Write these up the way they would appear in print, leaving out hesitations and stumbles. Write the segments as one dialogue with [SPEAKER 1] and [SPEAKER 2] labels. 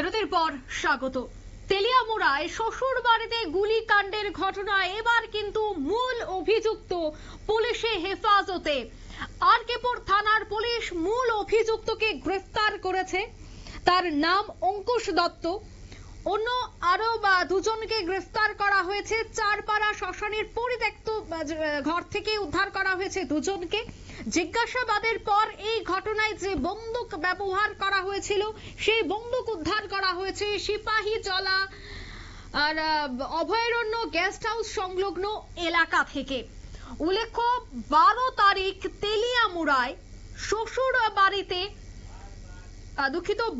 [SPEAKER 1] বিরতির পর স্বাগত। তেলিয়ামুড়ায় শ্বশুর বাড়িতে গুলিকাণ্ডের ঘটনায় এবার কিন্তু মূল অভিযুক্ত পুলিশের হেফাজতে। আরকেপুর থানার পুলিশ মূল অভিযুক্তকে গ্রেফতার করেছে। তার নাম অঙ্কুশ দত্ত। অন্য আরো দুজনকে গ্রেফতার করা হয়েছে। চারপাড়া শ্মশানের পরিত্যক্ত ঘর থেকে উদ্ধার করা হয়েছে দুজনকে। জিজ্ঞাসাবাদের পর এই ঘটনায় যে বন্দুক ব্যবহার করা হয়েছিল সেই বন্দুক উদ্ধার করা হয়েছে সিপাহীজলা আর অভয়ারণ্য গেস্ট হাউস সংলগ্ন এলাকা থেকে। উল্লেখ্য 12 তারিখ তেলিয়ামুড়ায় শ্বশুর বাড়িতে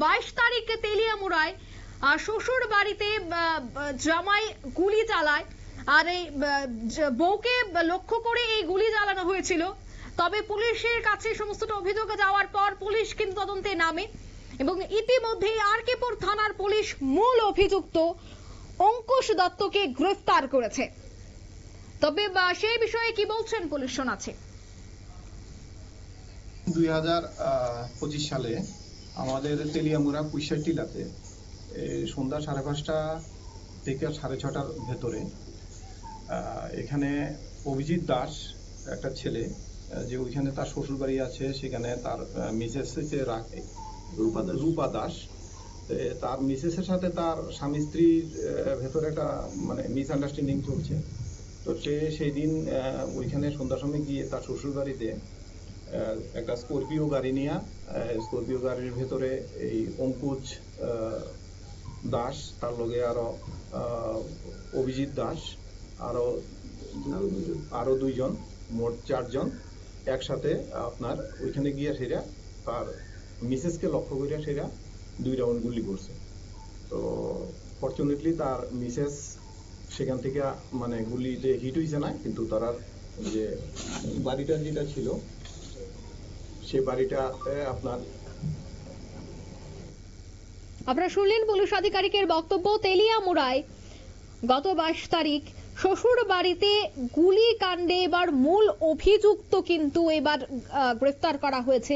[SPEAKER 1] 22 তারিখ তেলিয়ামুড়ায় শ্বশুর বাড়িতে জামাই গুলি চালায় আর এই বউকে লক্ষ্য করে এই গুলি চালানো হয়েছিল। তবে পুলিশের কাছে সমস্তটা অভিযোগ যাওয়ার পর পুলিশ কিন্তু তদন্তে নামে এবং ইতিমধ্যে আরকেপুর থানার পুলিশ মূল অভিযুক্ত অঙ্কুশ দত্তকে গ্রেফতার করেছে। তবে সেই বিষয়ে কি বলছেন পুলিশ শোনাচ্ছে।
[SPEAKER 2] 2025 সালে আমাদের তেলিয়ামুড়া পুইশার টিলাতে সন্ধ্যা 5:30 থেকে 6:30টার ভেতরে এখানে অভিজিৎ দাস একটা ছেলে যে ওইখানে তার শ্বশুর বাড়ি আছে, সেখানে তার মিসেসের রূপা দাস, তার মিসেসের সাথে তার স্বামী স্ত্রীর ভেতরে একটা মিসআন্ডারস্ট্যান্ডিং চলছে। তো সে সেই দিন ওইখানে সন্ধ্যার সময় গিয়ে তার শ্বশুর বাড়িতে একটা স্করপিও গাড়ি নিয়ে, স্করপিও গাড়ির ভেতরে এই অঙ্কুশ দাস, তার লগে আরো অভিজিৎ দাস, আরো দুইজন, মোট 4 জন একসাথে আপনার ওইখানে গিয়ে সেরা তার মিসেসকে লক্ষ্য করে সেরা 2 রাউন্ড গুলি করছে। তো ফরচুনেটলি তার মিসেস সেখান থেকে গুলিতে হিট হয়েছে না, কিন্তু তার যে বাড়িটা যেটা ছিল সে বাড়িটাতে
[SPEAKER 1] আপনারা শুনলেন পুলিশ আধিকারিকের বক্তব্য। তেলিয়ামুড়ায় গত 22 তারিখ শ্বশুর বাড়িতে গুলিকাণ্ডে এবার মূল অভিযুক্ত কিন্তু এবার গ্রেফতার করা হয়েছে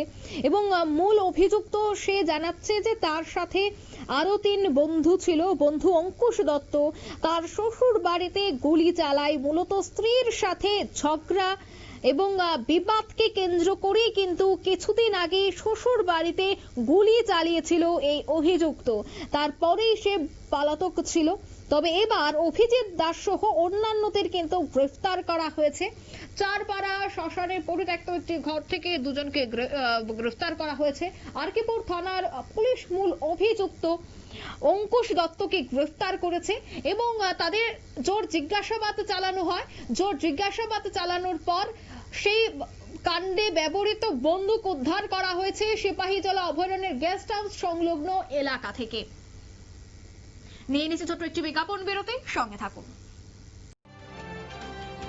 [SPEAKER 1] এবং মূল অভিযুক্ত সে জানাচ্ছে যে তার সাথে আরো 3 বন্ধু ছিল। বন্ধু অঙ্কুশ দত্ত তার শ্বশুর বাড়িতে গুলি চালায় মূলত স্ত্রীর সাথে ঝগড়া এবং বিবাদকে কেন্দ্র করেই কিন্তু কিছুদিন আগে শ্বশুর বাড়িতে গুলি চালিয়েছিল এই অভিযুক্ত। তারপরেই সে পলাতক ছিল। তবে এবার অভিজিৎ দাস সহ অন্যান্যদের কিন্তু গ্রেফতার করা হয়েছে। চারপাড়া শ্মশানের পরিত্যক্ত একটি ঘর থেকে দুজনকে গ্রেফতার করা হয়েছে। আরকেপুর থানার পুলিশ মূল অভিযুক্ত অঙ্কুশ দত্তকে গ্রেফতার করেছে এবং তাদের জোর জিজ্ঞাসাবাদ চালানো হয়। জোর জিজ্ঞাসাবাদ চালানোর পর সেই কাণ্ডে ব্যবহৃত বন্দুক উদ্ধার করা হয়েছে সিপাহীজলা অভয়ারণ্যের গেস্ট হাউস সংলগ্ন এলাকা থেকে। নিয়ে নিচ্ছে ছোট্ট একটি বিজ্ঞাপন বিরতি, সঙ্গে থাকুন।